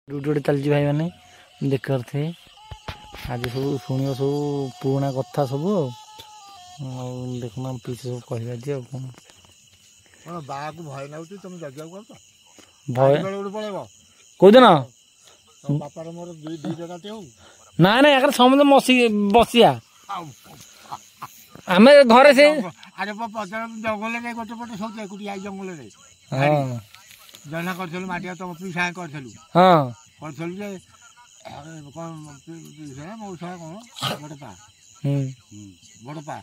duty चलती भाई मैंने देख करते आज सब शुण सब पुराणा कथा सब देखना पीछे सब कह कौन बाहर भय लाଗୁଛି तुम जगह भय पड़ेब कौदिन बापार मोर दुई जगह हो ना ना यार समझ बसिया आम घरे से अरे पचार जंगल गोटे पटे सब एकुटिया जंगल जना कर माटिया तुम पिसा करूँ हाँ कौन मौसा कौन बड़पा बड़पा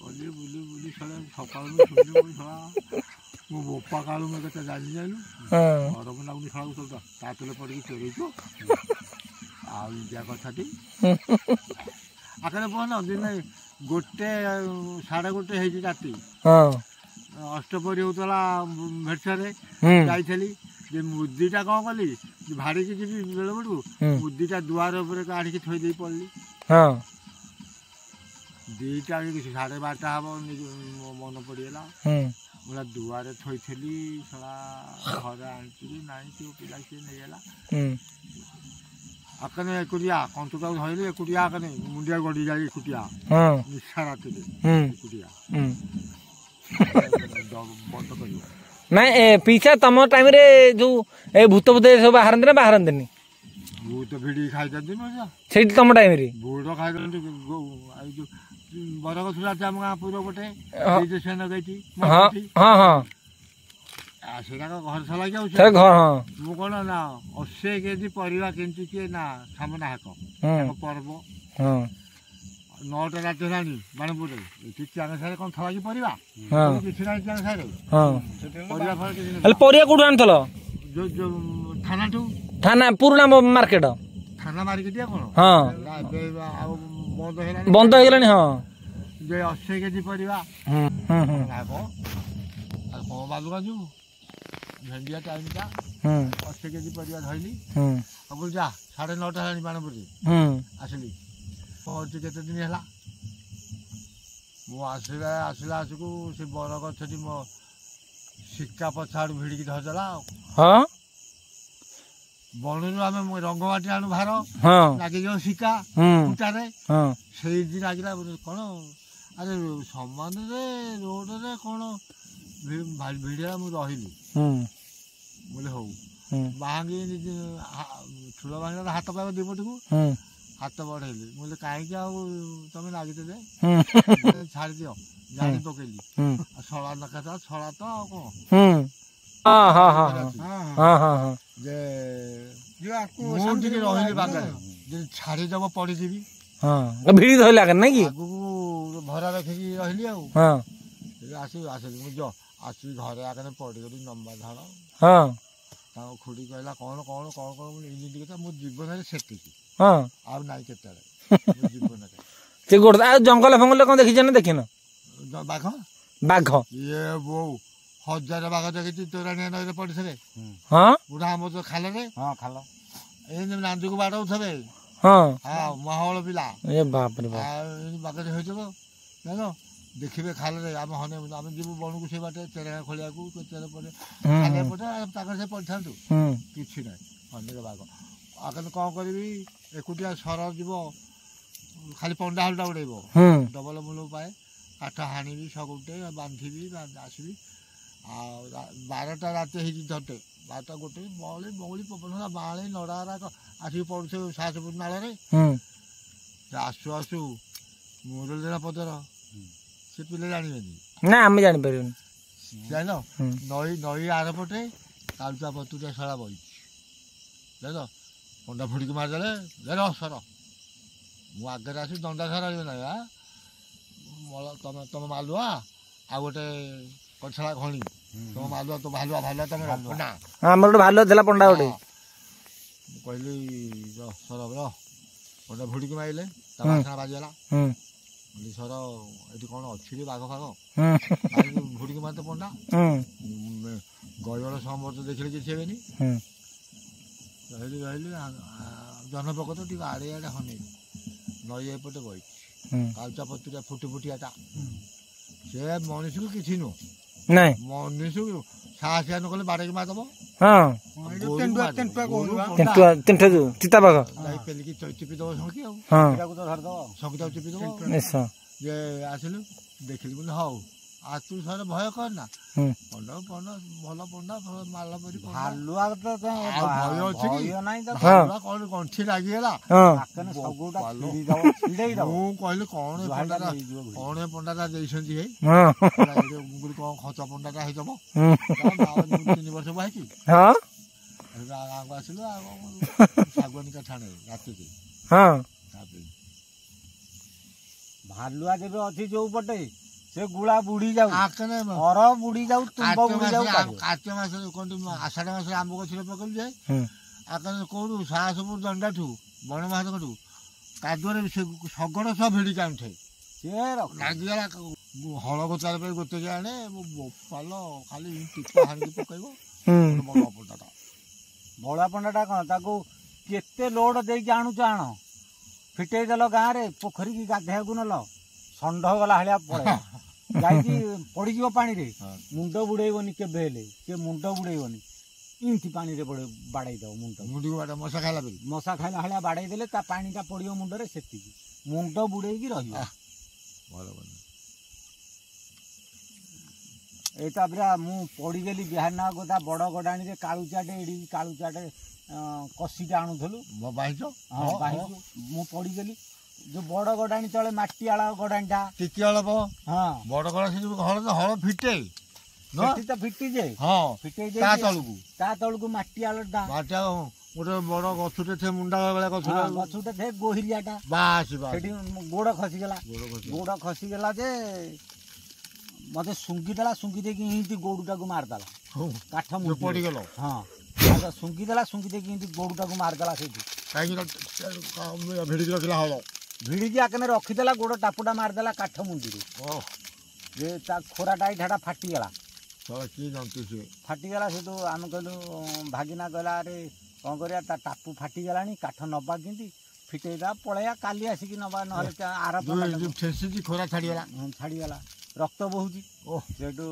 बुली बुली बुली सका मो बोपा कालू मैं कत जानी जालु गरम लगुनि खाऊ सब तातले पड़ी चोरईचु आजा कथाटी आखिर कौन दिन गोटे 1:30 है राति अष्टपहरी होता भेटसारे जाइली मुदीटा कौन कली भाड़ी की जी बेले बेलू मुदीटा दुआर काढ़ी थोड़ी पड़ली दीटा 12:30 हम मन पड़गला बोला दुआरे थोड़ी सला घर आनी ना पिला सी नहींगला आकने एकुटिया कंटुटा धरली एकुटिया आकने मुंडिया गड़ी जाए एकुटिया निशा राति एकुटिया बंद कर ना पीछा तुम टाइम रे जो ए भूत भूत सब बाहर ना बाहर भूत भिड़ी खाई से तुम टाइम रे भूत खाई बरगछ आम गाँ पूर्व पटे सेन गई हाँ हाँ हाँ घर सला घर हाँ मु कौन ना 80 केजी परिवा किंतु किए ना सामना हाक पर्व 9टा रात हेलानी बाणपुर चांग सारे कौन थला कि परिवा किसी ना चांग सारे परिवा परिया कौन आनल जो थाना ठू थाना पुराना मार्केट थाना मार्केट कौन हाँ बंद हो गलानी हाँ जे 80 केजी परिवा कौन बालुका जो भेंडिया टाइम टा 80 केजी परिवा धरली अब जा 9:30 है बाणपुर आसली पहुँची केते दिन है मुसला आसला आसकू से बरगछ मो सिक्का पछाड़ भिड़िकी धरदेला हाँ बनू आम रंगमाटी आणु भार लगे जो सिक्का उठारे से दिन लगे कौन अरे समान रोड रे कौन भिड़िया मुझे रही बोले हूँ बांगी ठूल बांगी हाथ पाइब दीपटी को हाथ बढ़ेली मुझे कहीं तुम लगे छाड़ दियो जानी पकेली छड़ा नखा छड़ा तो कौन छाड़ी दब पड़ी जी भिड़ी धरला नहीं भरा रखी रही आसली मुझे आसि घरे आगे पड़गली लंबा झाड़ खुड़ी कहला कौन कौन कौन कौन मुझे मो जीवन से नाई के जीवन जंगल फंगल कौन देखी ना देखिन बाघ बाघ ये बो 1000 बाघ देखी तोराणी नई पड़ी थे हाँ बुढ़ा आम जो खाल खाल ये नांदी को बाड़ थे हाँ हाँ महल पिला बाप रे बाघ जान देखिए खाल आम हने आम जीव बन को से बाटे चेरा खोलिया चेरा पड़े खाल पटे से पड़ी था कि ना हने बाघ आगे कौन करी एकुटिया सर जीव खाली पंडा हलटा उड़ेब डबल मूल पाए काठ हाणीबी सगुटे बांधि आसबि 12टा राति हो धरते 12टा गोटे बौली बौली पवन बाँले नड़ा आसिक पड़ुथे साहसपुर नाल आसु आसु मुरलीरा पदर से पिले जानवेनि ना आम जापर जान नई नई आर पटे कालुचा पतुरिया सड़ा बही जान पंडा फुड़ी मारिदे सर मु आगे आसी दंडा सारा ना तुम तुम मालुआ आ गोटे कछड़ा खणी तुम मालुआ तो भालुआ भालुआ तुम पंडा आम गोटे भालुआ था पंडा गोटे कहली सर पंडा फुड़ी मारे बासना बाजिगला सर ये कौन अच्छी बाघ फाघ फुड़ी मारते पंडा गयल समर्थ देखिले किसी हे रही रही जनपक तो टी आड़े आड़े हने नई एपटे बही कालचा पतुरिया फुटी फुटियाटा से मनुष्य को किसी नुह मनुष्य साहसिया न कले बाड़े मारदेव ହଁ ତେଣ୍ଟୁଆ ଯୋଉ ଚିତା ବାଘ ପେଲିକି ଚିପି ଦବ ସଙ୍ଗି ଆଉ ହଁ ସଙ୍ଗିଟାକୁ ଚିପି ଦବ ନିଶ୍ଚୟ ଯେ ଆସିଲୁ ଦେଖିଲି ବୋଲି ହଉ ଆଉ ତୁ ସରେ ଭୟ କର ନା ପଣ୍ଡା ଭଲ ପଣ୍ଡା ମାଲ ପରି ଭାଲୁଆ ତ ଭୟ ଅଛି କି କଣ ଗଣ୍ଠି ଲାଗିଗଲା ମୁଁ କହିଲି କଣ ଏ ପଣ୍ଡାଟା ଦେଇଛନ୍ତି ହେଇ କଣ ଖଚ ପଣ୍ଡାଟା ହେଇଥିବ 3 ବର୍ଷ ବାହାଇକି ଗାଁକୁ ଆସିଲୁ ଆଉ ଶାଗୁଆନୀ କାଠାଣେ ରାତିକି ଭାଲୁଆ ଯେବେ ଅଛି ଯୋଉ ପଟେ ସେ ଗୁଳା ବୁଡି ଯାଉ ଘର ବୁଡି ଯାଉ କାର୍ତ୍ତିକ ମାସରେ କହନ୍ତି ଆଷାଢ ମାସରେ ଆମ୍ବ ଗଛରେ ପକେଇଲୁ ଯେ କୋଉଠୁ ସାହସପୁର ଦଣ୍ଡାଠୁ ବଣ ମହାଦେବଠୁ କାଦୁଅରେ ଶଗଡ଼ ସହ ଭିଡ଼ିକି ଆଣୁଥାଏ ସିଏ ଲାଗିଗଲା ହଳ ଗୋଚାର ପାଇଁ ଗୋଟେ ଆଣେ ପାଲ ଖାଲି ଟିପା ହାଣିକି ପକେଇବ ବଳୁଆ ପଣ୍ଡାଟା ବଳୁଆ ପଣ୍ଡାଟା କଣ ତାକୁ କେତେ ଲୋଡ ଦେଇକି ଆଣୁଛ ଆଣ ଫିଟେଇ ଦେଲ ଗାଁରେ ପୋଖରୀକି ଗାଧେଇବାକୁ ନେଲ ଷଣ୍ଢ ଗଲା ଭଳିଆ ପଳେଇବ ଯାଇକି ପଡିଯିବ ପାଣିରେ ମୁଣ୍ଡ ବୁଡେଇବନି କେବେ ହେଲେ ସେ ମୁଣ୍ଡ ବୁଡେଇବନି ଏମିତି ପାଣିରେ ବାଡେଇ ଦବ ମଶା ଖାଇଲା ଭଳିଆ ବାଡେଇ ଦେଲେ ତା ପାଣିଟା ପଡିବ ମୁଣ୍ଡରେ ସେତିକି ମୁଣ୍ଡ ବୁଡେଇକି ରହିବ ଏଇଟା ପୁରା ମୁଁ ପଡିଗଲି ବିହାର ଗୋଟା ବଡ ଗଡାଣୀରେ କାଳୁଚାଟେ ଏଡିକି କାଳୁଚାଟେ କଷିକି ଆଣୁଥିଲୁ ମୁଁ ପଡିଗଲି ଯୋଉ ବଡ ଗଡାଣୀ ତଳେ ମାଟି ଆଳ ଗଡାଣୀଟା ଟିକେ ଅଳପ ବଡ ଗଡା ସେ ହଳ ଫିଟେ ତ ଫିଟି ଯେ ଫିଟେଇ ତା ତଳକୁ ମାଟି ଆଳଟା ଗୋଟେ ବଡ ଗଛଟେ थे ମୁଣ୍ଡା ଭଳିଆ ଗଛଟେ थे ଗୋହିରିଆଟା ସେଠି ଗୋଡ ଖସିଗଲା ଯେ ମତେ ଶୁଙ୍ଘିଦେଲା ଶୁଙ୍ଘି ଦେଇକି ଏମିତି ଗୋଡଟାକୁ ମାରିଦେଲା କାଠ ପଡିଗଲ ଶୁଙ୍ଘିଦେଲା ଶୁଙ୍ଘି ଦେଇକି ଏମିତି ଗୋଡଟାକୁ ମାରିଦେଲା ସେଇଠି ଭିଡ଼ିକି ରଖିଲା ହଳ ଭିଡ଼ିକି ଆକେନେ ରଖିଦେଲା ଗୋଡ ଟାପୁଟା ମାରିଦେଲା କାଠ ମୁଣ୍ଡିରେ ଯେ ତା ଖୋରାଟା ଏଇଠାଟା ଫାଟିଗଲା ସେଠୁ ଆମେ କହିଲୁ ଭାଗିନା କହିଲା ଆରେ କଣ କରିବା ତା ଟାପୁ ଫାଟିଗଲାଣି କାଠ ନବା କେମିତି ଫିଟେଇଦବା ପଳେଇବା କାଲି ଆସିକି ନବା ନହେଲେ ଆର ଖୋରା ଛାଡ଼ିଗଲା ରକ୍ତ ବହୁଛି ସେଠୁ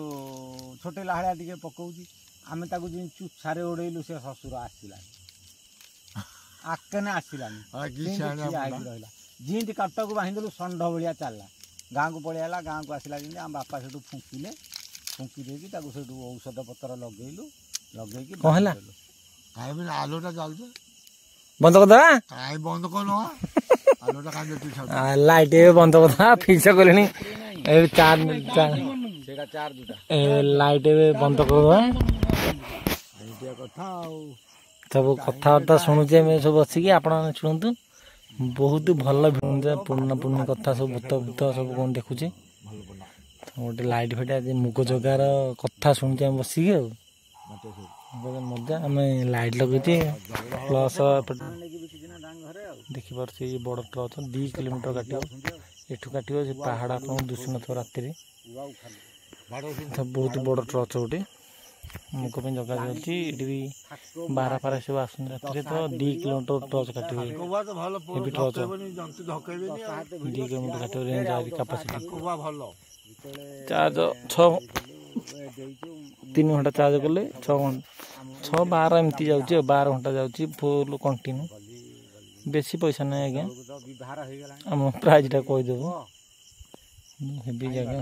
ଛୋଟେଇଲା ଭଳିଆ ଟିକେ ପକଉଛି ଆମେ ତାକୁ ଯେମିତି ଚୁଛାରେ ଉଡେଇଲୁ ସେ ଶ୍ୱଶୁର ଆସିଲାନି ଆକେନେ ଆସିଲାନି ରହିଲା ଯେମିତି କାଟକୁ ବାନ୍ଧିଦେଲୁ ଷଣ୍ଢ ଭଳିଆ ଚାଲିଲା ଗାଁକୁ ପଳେଇଲା ଗାଁକୁ ଆସିଲା ଯେମିତି ଆମ ବାପା ସେଠୁ ଫୁଙ୍କି ଦେଇକି ତାକୁ ସେଠୁ ଔଷଧ ପତ୍ର ଲଗେଇଲୁ ଲଗେଇକି କଣ ହେଲା ଆଲୁଟା ଚାଲୁଛି ବନ୍ଦ କରିଦେବା ବନ୍ଦ କର ଲାଇଟ୍ ବନ୍ଦ କରିଦେବା ଫିକ୍ସ କଲେଣି ଲାଇଟ୍ ଏବେ ବନ୍ଦ କରିଦେବା ସବୁ କଥାବାର୍ତ୍ତା ଶୁଣୁଛେ ଆମେ ସବୁ ବସିକି ଆପଣମାନେ ଶୁଣନ୍ତୁ ବହୁତ ଭଲ ପୁରୁଣା କଥା ସବୁ ଭୂତ ସବୁ କଣ ଦେଖୁଛେ ଗୋଟେ ଲାଇଟ୍ ଫାଇଟ୍ ଆଜି ମୁଗ ଜଗାର କଥା ଶୁଣୁଛେ ଆମେ ବସିକି ଆଉ ମଜା ଆମେ ଲାଇଟ୍ ଲଗେଇଛେ ପ୍ଲସ୍ ଦେଖିପାରୁଛି ବଡ଼ ଟ୍ରଚ୍ 2 କିଲୋମିଟର କାଟିବ ଏଠୁ କାଟିବ ସେ ପାହାଡ଼ ଆପଣଙ୍କୁ ଦିଶୁନଥିବ ରାତିରେ ବହୁତ ବଡ଼ ଟ୍ରଚ୍ ଗୋଟେ ମୁଗ ପାଇଁ ଜଗା ଯାଉଛି ଏଠି ବି ବାରା ଫାରା ସବୁ ଆସୁଛନ୍ତି ରାତିରେ ତ 2 କିଲୋମିଟର ଟ୍ରଚ୍ କାଟିବ ହେଭି ଟ୍ରଚ୍ 2 କିଲୋମିଟର କାଟିବ ରେଞ୍ଜ କାପାସିଟି ଚାର୍ଜ 3 ଘଣ୍ଟା ଚାର୍ଜ କଲେ 6-12 ଏମିତି ଯାଉଛି ଆଉ 12 ଘଣ୍ଟା ଯାଉଛି ଫୁଲ୍ କଣ୍ଟିନ୍ୟୁ ବେଶୀ ପଇସା ନାହିଁ ଆଜ୍ଞା ଆମ ପ୍ରାଇଜ୍ଟା କହିଦେବୁ ହେଭି ଜାଗା